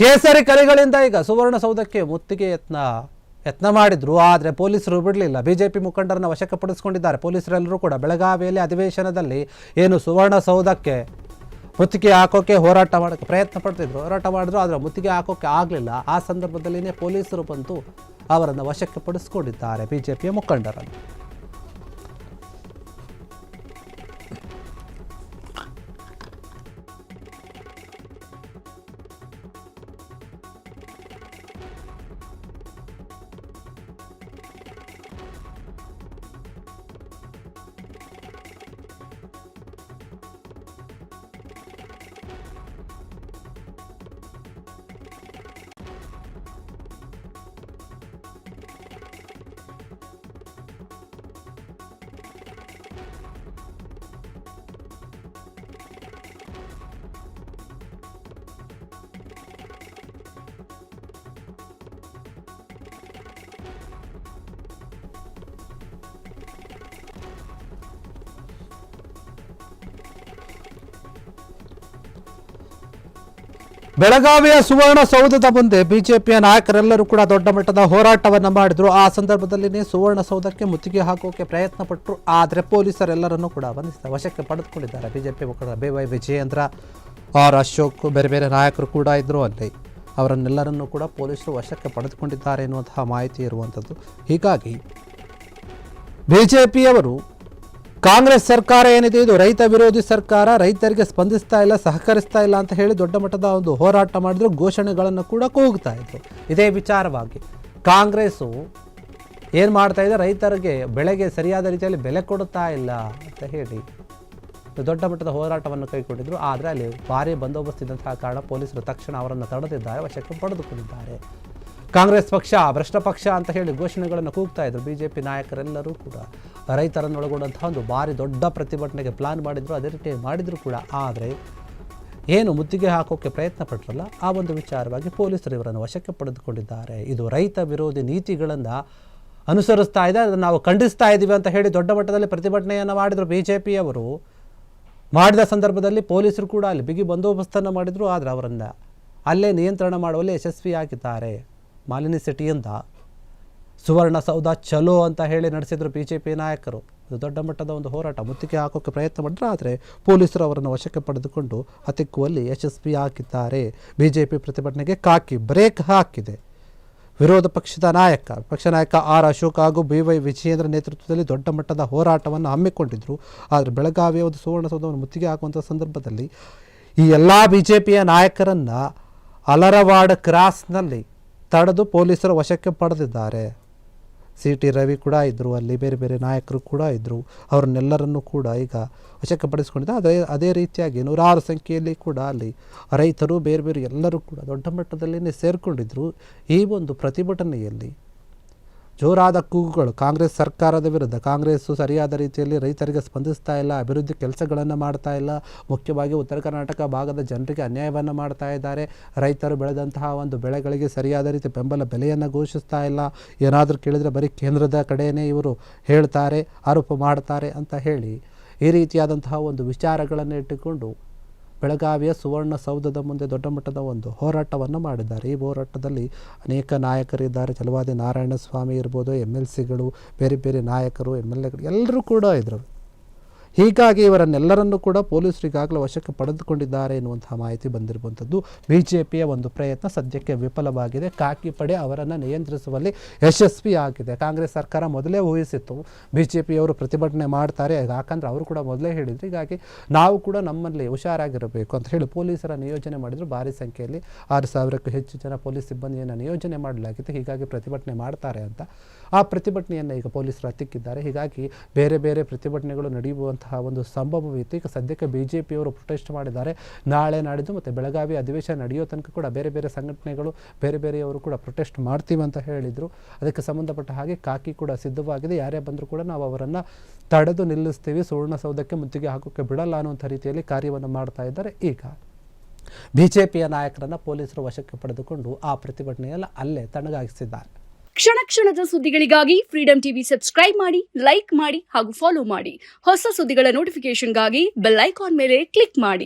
ಕೇಸರಿ ಕರಿಗಳಿಂದ ಈಗ ಸುವರ್ಣಸೌಧಕ್ಕೆ ಮುತ್ತಿಗೆ ಯತ್ನ ಮಾಡಿದ್ರು. ಆದರೆ ಪೊಲೀಸರು ಬಿಡಲಿಲ್ಲ. ಬಿಜೆಪಿ ಮುಖಂಡರನ್ನ ವಶಕ್ಕೆ ಪೊಲೀಸರೆಲ್ಲರೂ ಕೂಡ ಬೆಳಗಾವಿಯಲ್ಲಿ ಅಧಿವೇಶನದಲ್ಲಿ ಏನು ಸುವರ್ಣಸೌಧಕ್ಕೆ ಮುತ್ತಿಗೆ ಹಾಕೋಕೆ ಹೋರಾಟ ಮಾಡೋಕ್ಕೆ ಪ್ರಯತ್ನ ಮಾಡಿದ್ರು. ಆದರೆ ಮುತ್ತಿಗೆ ಹಾಕೋಕೆ ಆಗಲಿಲ್ಲ. ಆ ಸಂದರ್ಭದಲ್ಲಿನೇ ಪೊಲೀಸರು ಬಂದು ಅವರನ್ನು ವಶಕ್ಕೆ ಪಡಿಸಿಕೊಂಡಿದ್ದಾರೆ ಬಿಜೆಪಿಯ ಮುಖಂಡರನ್ನು. ಬೆಳಗಾವಿಯ ಸುವರ್ಣಸೌಧದ ಮುಂದೆ ಬಿಜೆಪಿಯ ನಾಯಕರೆಲ್ಲರೂ ಕೂಡ ದೊಡ್ಡ ಮಟ್ಟದ ಹೋರಾಟವನ್ನು ಮಾಡಿದ್ರು. ಆ ಸಂದರ್ಭದಲ್ಲಿ ಸುವರ್ಣಸೌಧಕ್ಕೆ ಮುತ್ತಿಗೆ ಹಾಕೋಕೆ ಪ್ರಯತ್ನ ಪಟ್ಟರು. ಆದರೆ ಪೊಲೀಸರೆಲ್ಲರನ್ನೂ ಕೂಡ ವಶಕ್ಕೆ ಪಡೆದುಕೊಂಡಿದ್ದಾರೆ. ಬಿಜೆಪಿ ಮುಖಂಡ BY ವಿಜಯೇಂದ್ರ, R ಅಶೋಕ್, ಬೇರೆ ಬೇರೆ ನಾಯಕರು ಕೂಡ ಇದ್ದರು ಅಲ್ಲಿ. ಅವರನ್ನೆಲ್ಲರನ್ನೂ ಕೂಡ ಪೊಲೀಸರು ವಶಕ್ಕೆ ಪಡೆದುಕೊಂಡಿದ್ದಾರೆ ಎನ್ನುವಂತಹ ಮಾಹಿತಿ ಇರುವಂಥದ್ದು. ಹೀಗಾಗಿ ಬಿಜೆಪಿಯವರು ಕಾಂಗ್ರೆಸ್ ಸರ್ಕಾರ ಏನಿದೆ ಇದು ರೈತ ವಿರೋಧಿ ಸರ್ಕಾರ, ರೈತರಿಗೆ ಸ್ಪಂದಿಸ್ತಾ ಇಲ್ಲ, ಸಹಕರಿಸ್ತಾ ಇಲ್ಲ ಅಂತ ಹೇಳಿ ದೊಡ್ಡ ಮಟ್ಟದ ಒಂದು ಹೋರಾಟ ಮಾಡಿದ್ರು. ಘೋಷಣೆಗಳನ್ನು ಕೂಡ ಕೂಗ್ತಾ ಇದ್ರು. ಇದೇ ವಿಚಾರವಾಗಿ ಕಾಂಗ್ರೆಸ್ಸು ಏನು ಮಾಡ್ತಾ ಇದೆ, ರೈತರಿಗೆ ಬೆಳೆಗೆ ಸರಿಯಾದ ರೀತಿಯಲ್ಲಿ ಬೆಲೆ ಕೊಡುತ್ತಾ ಇಲ್ಲ ಅಂತ ಹೇಳಿ ದೊಡ್ಡ ಮಟ್ಟದ ಹೋರಾಟವನ್ನು ಕೈಗೊಂಡಿದ್ರು. ಆದರೆ ಅಲ್ಲಿ ಭಾರಿ ಬಂದೋಬಸ್ತ್ ಇದ್ದಂತಹ ಕಾರಣ ಪೊಲೀಸರು ತಕ್ಷಣ ಅವರನ್ನು ತಡೆದಿದ್ದಾರೆ, ವಶಕ್ಕೆ ಪಡೆದುಕೊಂಡಿದ್ದಾರೆ. ಕಾಂಗ್ರೆಸ್ ಪಕ್ಷ ಭ್ರಷ್ಟ ಪಕ್ಷ ಅಂತ ಹೇಳಿ ಘೋಷಣೆಗಳನ್ನು ಕೂಗ್ತಾ ಇದ್ರು. ಬಿಜೆಪಿ ನಾಯಕರೆಲ್ಲರೂ ಕೂಡ ರೈತರನ್ನೊಳಗೊಂಡಂತಹ ಒಂದು ಭಾರಿ ದೊಡ್ಡ ಪ್ರತಿಭಟನೆಗೆ ಪ್ಲಾನ್ ಮಾಡಿದ್ರು. ಅದೇ ರೀತಿ ಮಾಡಿದ್ರು ಕೂಡ. ಆದರೆ ಏನು ಮುತ್ತಿಗೆ ಹಾಕೋಕ್ಕೆ ಪ್ರಯತ್ನ ಪಟ್ಟರಲ್ಲ, ಆ ಒಂದು ವಿಚಾರವಾಗಿ ಪೊಲೀಸರು ಇವರನ್ನು ವಶಕ್ಕೆ ಪಡೆದುಕೊಂಡಿದ್ದಾರೆ. ಇದು ರೈತ ವಿರೋಧಿ ನೀತಿಗಳನ್ನು ಅನುಸರಿಸ್ತಾ ಇದೆ, ಅದನ್ನು ನಾವು ಖಂಡಿಸ್ತಾ ಇದ್ದೀವಿ ಅಂತ ಹೇಳಿ ದೊಡ್ಡ ಮಟ್ಟದಲ್ಲಿ ಪ್ರತಿಭಟನೆಯನ್ನು ಮಾಡಿದರು. ಬಿಜೆಪಿಯವರು ಮಾಡಿದ ಸಂದರ್ಭದಲ್ಲಿ ಪೊಲೀಸರು ಕೂಡ ಅಲ್ಲಿ ಬಿಗಿ ಬಂದೋಬಸ್ತನ್ನು ಮಾಡಿದರು. ಆದರೆ ಅವರನ್ನು ಅಲ್ಲೇ ನಿಯಂತ್ರಣ ಮಾಡುವಲ್ಲಿ ಯಶಸ್ವಿಯಾಗಿದ್ದಾರೆ. ಮಾಲಿನಿ ಸಿಟಿಯಿಂದ ಸುವರ್ಣಸೌಧ ಚಲೋ ಅಂತ ಹೇಳಿ ನಡೆಸಿದ್ರು ಬಿಜೆಪಿ ನಾಯಕರು. ಇದು ದೊಡ್ಡ ಮಟ್ಟದ ಒಂದು ಹೋರಾಟ, ಮುತ್ತಿಗೆ ಹಾಕೋಕ್ಕೆ ಪ್ರಯತ್ನ ಮಾಡಿದ್ರು. ಆದರೆ ಪೊಲೀಸರು ಅವರನ್ನು ವಶಕ್ಕೆ ಪಡೆದುಕೊಂಡು ಹತ್ತಿಕ್ಕುವಲ್ಲಿ ಯಶಸ್ವಿಯಾಗಿದ್ದಾರೆ. ಬಿಜೆಪಿ ಪ್ರತಿಭಟನೆಗೆ ಕಾಕಿ ಬ್ರೇಕ್ ಹಾಕಿದೆ. ವಿರೋಧ ಪಕ್ಷ ನಾಯಕ R ಅಶೋಕ್ ಹಾಗೂ BY ವಿಜಯೇಂದ್ರ ನೇತೃತ್ವದಲ್ಲಿ ದೊಡ್ಡ ಮಟ್ಟದ ಹೋರಾಟವನ್ನು ಹಮ್ಮಿಕೊಂಡಿದ್ದರು. ಆದರೆ ಬೆಳಗಾವಿಯ ಒಂದು ಸುವರ್ಣಸೌಧವನ್ನು ಮುತ್ತಿಗೆ ಹಾಕುವಂಥ ಸಂದರ್ಭದಲ್ಲಿ ಈ ಎಲ್ಲ ಬಿಜೆಪಿಯ ನಾಯಕರನ್ನು ಅಲರವಾಡ ಕ್ರಾಸ್ನಲ್ಲಿ ತಡೆದು ಪೊಲೀಸರು ವಶಕ್ಕೆ ಪಡೆದಿದ್ದಾರೆ. CT ರವಿ ಕೂಡ ಇದ್ದರು, ಅಲ್ಲಿ ಬೇರೆ ಬೇರೆ ನಾಯಕರು ಕೂಡ ಇದ್ದರು. ಅವರನ್ನೆಲ್ಲರನ್ನೂ ಕೂಡ ಈಗ ವಶಕ್ಕೆ ಪಡಿಸಿಕೊಂಡಿದ್ದಾರೆ. ಅದೇ ರೀತಿಯಾಗಿ ನೂರಾರು ಸಂಖ್ಯೆಯಲ್ಲಿ ಕೂಡ ಅಲ್ಲಿ ರೈತರು ಬೇರೆ ಬೇರೆ ಎಲ್ಲರೂ ಕೂಡ ದೊಡ್ಡ ಮಟ್ಟದಲ್ಲಿ ಸೇರಿಕೊಂಡಿದ್ದರು. ಈ ಒಂದು ಪ್ರತಿಭಟನೆಯಲ್ಲಿ ಜೋರಾದ ಕೂಗುಗಳು ಕಾಂಗ್ರೆಸ್ ಸರ್ಕಾರದ ವಿರುದ್ಧ. ಕಾಂಗ್ರೆಸ್ಸು ಸರಿಯಾದ ರೀತಿಯಲ್ಲಿ ರೈತರಿಗೆ ಸ್ಪಂದಿಸ್ತಾ ಇಲ್ಲ, ಅಭಿವೃದ್ಧಿ ಕೆಲಸಗಳನ್ನು ಮಾಡ್ತಾ ಇಲ್ಲ, ಮುಖ್ಯವಾಗಿ ಉತ್ತರ ಕರ್ನಾಟಕ ಭಾಗದ ಜನರಿಗೆ ಅನ್ಯಾಯವನ್ನು ಮಾಡ್ತಾ ಇದ್ದಾರೆ, ರೈತರು ಬೆಳೆದಂತಹ ಒಂದು ಬೆಳೆಗಳಿಗೆ ಸರಿಯಾದ ರೀತಿ ಬೆಂಬಲ ಬೆಲೆಯನ್ನು ಘೋಷಿಸ್ತಾ ಇಲ್ಲ, ಏನಾದರೂ ಕೇಳಿದರೆ ಬರೀ ಕೇಂದ್ರದ ಕಡೆಯೇ ಇವರು ಹೇಳ್ತಾರೆ, ಆರೋಪ ಮಾಡ್ತಾರೆ ಅಂತ ಹೇಳಿ ಈ ರೀತಿಯಾದಂತಹ ಒಂದು ವಿಚಾರಗಳನ್ನು ಇಟ್ಟುಕೊಂಡು ಬೆಳಗಾವಿಯ ಸುವರ್ಣಸೌಧದ ಮುಂದೆ ದೊಡ್ಡ ಮಟ್ಟದ ಒಂದು ಹೋರಾಟವನ್ನು ಮಾಡಿದ್ದಾರೆ. ಈ ಹೋರಾಟದಲ್ಲಿ ಅನೇಕ ನಾಯಕರಿದ್ದಾರೆ. ಛಲವಾದಿ ನಾರಾಯಣಸ್ವಾಮಿ ಇರ್ಬೋದು, MLCಗಳು, ಬೇರೆ ಬೇರೆ ನಾಯಕರು, MLAಗಳು ಎಲ್ಲರೂ ಕೂಡ ಇದ್ದರು. ಹೀಗಾಗಿ ಇವರನ್ನೆಲ್ಲರನ್ನೂ ಕೂಡ ಪೊಲೀಸರು ಈಗಾಗಲೇ ವಶಕ್ಕೆ ಪಡೆದುಕೊಂಡಿದ್ದಾರೆ ಎನ್ನುವಂತಹ ಮಾಹಿತಿ ಬಂದಿರುವಂಥದ್ದು. ಬಿಜೆಪಿಯ ಒಂದು ಪ್ರಯತ್ನ ಸದ್ಯಕ್ಕೆ ವಿಫಲವಾಗಿದೆ. ಖಾಕಿ ಪಡೆ ಅವರನ್ನು ನಿಯಂತ್ರಿಸುವಲ್ಲಿ ಯಶಸ್ವಿಯಾಗಿದೆ. ಕಾಂಗ್ರೆಸ್ ಸರ್ಕಾರ ಮೊದಲೇ ಊಹಿಸಿತ್ತು ಬಿಜೆಪಿಯವರು ಪ್ರತಿಭಟನೆ ಮಾಡ್ತಾರೆ, ಯಾಕಂದರೆ ಅವರು ಕೂಡ ಮೊದಲೇ ಹೇಳಿದರು. ಹೀಗಾಗಿ ನಾವು ಕೂಡ ನಮ್ಮಲ್ಲಿ ಹುಷಾರಾಗಿರಬೇಕು ಅಂತ ಹೇಳಿ ಪೊಲೀಸರ ನಿಯೋಜನೆ ಮಾಡಿದರು. ಭಾರಿ ಸಂಖ್ಯೆಯಲ್ಲಿ 6,000ಕ್ಕೂ ಹೆಚ್ಚು ಜನ ಪೊಲೀಸ್ ಸಿಬ್ಬಂದಿಯನ್ನು ನಿಯೋಜನೆ ಮಾಡಲಾಗಿತ್ತು. ಹೀಗಾಗಿ ಪ್ರತಿಭಟನೆ ಮಾಡ್ತಾರೆ ಅಂತ ಆ ಪ್ರತಿಭಟನೆಯನ್ನು ಈಗ ಪೊಲೀಸರು ಹತ್ತಿಕ್ಕಿದ್ದಾರೆ. ಹೀಗಾಗಿ ಬೇರೆ ಬೇರೆ ಪ್ರತಿಭಟನೆಗಳು ನಡೆಯುವಂತಹ ಒಂದು ಸಂಭವವಿತ್ತು. ಈಗ ಸದ್ಯಕ್ಕೆ ಬಿಜೆಪಿಯವರು ಪ್ರೊಟೆಸ್ಟ್ ಮಾಡಿದ್ದಾರೆ. ನಾಳೆ ನಾಡಿದ್ದು ಮತ್ತು ಬೆಳಗಾವಿ ಅಧಿವೇಶನ ನಡೆಯೋ ತನಕ ಕೂಡ ಬೇರೆ ಬೇರೆ ಸಂಘಟನೆಗಳು ಬೇರೆ ಬೇರೆಯವರು ಕೂಡ ಪ್ರೊಟೆಸ್ಟ್ ಮಾಡ್ತೀವಿ ಅಂತ ಹೇಳಿದರು. ಅದಕ್ಕೆ ಸಂಬಂಧಪಟ್ಟ ಹಾಗೆ ಕಾಕಿ ಕೂಡ ಸಿದ್ಧವಾಗಿದೆ. ಯಾರೇ ಬಂದರೂ ಕೂಡ ನಾವು ಅವರನ್ನು ತಡೆದು ನಿಲ್ಲಿಸ್ತೀವಿ, ಸುವರ್ಣಸೌಧಕ್ಕೆ ಮುತ್ತಿಗೆ ಹಾಕೋಕ್ಕೆ ಬಿಡಲ್ಲ ಅನ್ನುವಂಥ ರೀತಿಯಲ್ಲಿ ಕಾರ್ಯವನ್ನು ಮಾಡ್ತಾ ಇದ್ದಾರೆ. ಈಗ ಬಿಜೆಪಿಯ ನಾಯಕರನ್ನು ಪೊಲೀಸರು ವಶಕ್ಕೆ ಪಡೆದುಕೊಂಡು ಆ ಪ್ರತಿಭಟನೆಯಲ್ಲ ಅಲ್ಲೇ ತಣ್ಣಗಾಗಿಸಿದ್ದಾರೆ. ಕ್ಷಣ ಕ್ಷಣದ ಸುದ್ದಿಗಳಿಗಾಗಿ ಫ್ರೀಡಂ ಟಿವಿ ಸಬ್ಸ್ಕ್ರೈಬ್ ಮಾಡಿ, ಲೈಕ್ ಮಾಡಿ ಹಾಗೂ ಫಾಲೋ ಮಾಡಿ. ಹೊಸ ಸುದ್ದಿಗಳ ನೋಟಿಫಿಕೇಶನ್ಗಾಗಿ ಬೆಲ್ ಐಕಾನ್ ಮೇಲೆ ಕ್ಲಿಕ್ ಮಾಡಿ.